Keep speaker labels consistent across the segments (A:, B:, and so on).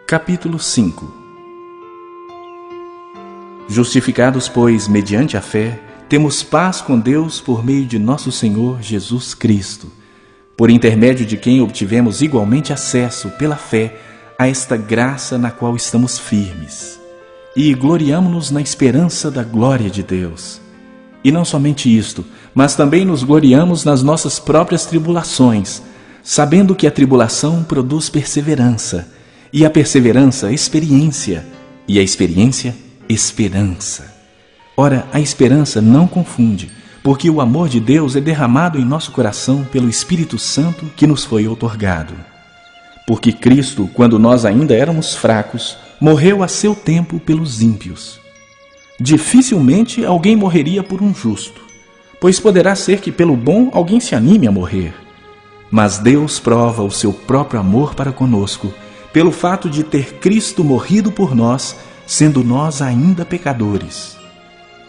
A: Capítulo 5. Justificados, pois, mediante a fé, temos paz com Deus por meio de nosso Senhor Jesus Cristo, por intermédio de quem obtivemos igualmente acesso, pela fé, a esta graça na qual estamos firmes. E gloriamo-nos na esperança da glória de Deus. E não somente isto, mas também nos gloriamos nas nossas próprias tribulações, sabendo que a tribulação produz perseverança, e a perseverança, experiência, e a experiência, esperança. Ora, a esperança não confunde, porque o amor de Deus é derramado em nosso coração pelo Espírito Santo que nos foi outorgado. Porque Cristo, quando nós ainda éramos fracos, morreu a seu tempo pelos ímpios. Dificilmente alguém morreria por um justo, pois poderá ser que pelo bom alguém se anime a morrer. Mas Deus prova o seu próprio amor para conosco, pelo fato de ter Cristo morrido por nós, sendo nós ainda pecadores.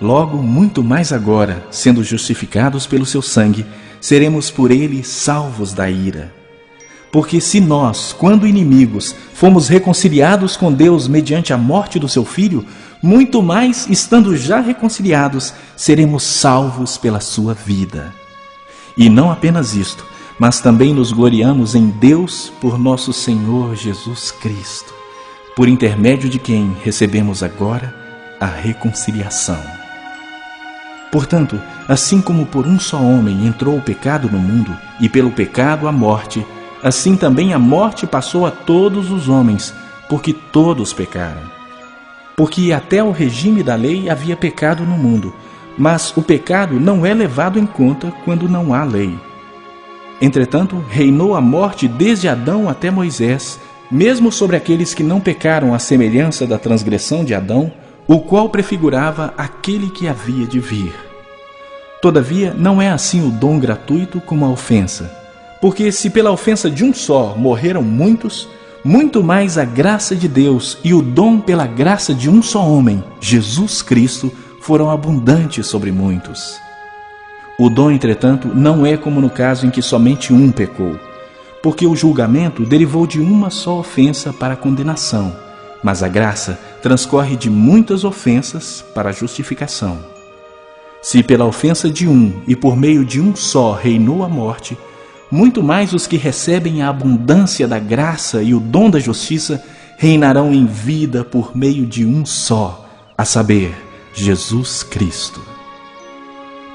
A: Logo, muito mais agora, sendo justificados pelo seu sangue, seremos por ele salvos da ira. Porque se nós, quando inimigos, fomos reconciliados com Deus mediante a morte do seu Filho, muito mais, estando já reconciliados, seremos salvos pela sua vida. E não apenas isto, mas também nos gloriamos em Deus por nosso Senhor Jesus Cristo, por intermédio de quem recebemos agora a reconciliação. Portanto, assim como por um só homem entrou o pecado no mundo, e pelo pecado a morte, assim também a morte passou a todos os homens, porque todos pecaram. Porque até o regime da lei havia pecado no mundo, mas o pecado não é levado em conta quando não há lei. Entretanto, reinou a morte desde Adão até Moisés, mesmo sobre aqueles que não pecaram à semelhança da transgressão de Adão, o qual prefigurava aquele que havia de vir. Todavia, não é assim o dom gratuito como a ofensa. Porque se pela ofensa de um só morreram muitos, muito mais a graça de Deus e o dom pela graça de um só homem, Jesus Cristo, foram abundantes sobre muitos. O dom, entretanto, não é como no caso em que somente um pecou, porque o julgamento derivou de uma só ofensa para a condenação, mas a graça transcorre de muitas ofensas para a justificação. Se pela ofensa de um e por meio de um só reinou a morte, muito mais os que recebem a abundância da graça e o dom da justiça reinarão em vida por meio de um só, a saber, Jesus Cristo.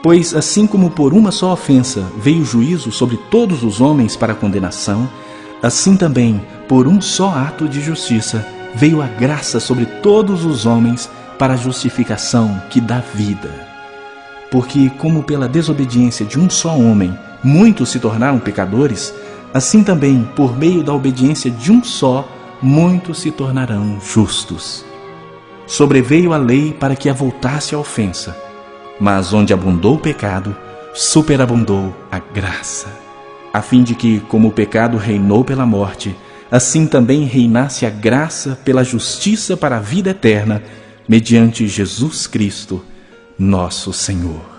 A: Pois assim como por uma só ofensa veio o juízo sobre todos os homens para a condenação, assim também, por um só ato de justiça, veio a graça sobre todos os homens para a justificação que dá vida. Porque como pela desobediência de um só homem muitos se tornaram pecadores, assim também, por meio da obediência de um só, muitos se tornarão justos. Sobreveio a lei para que avultasse a ofensa, mas onde abundou o pecado, superabundou a graça, a fim de que, como o pecado reinou pela morte, assim também reinasse a graça pela justiça para a vida eterna, mediante Jesus Cristo, nosso Senhor.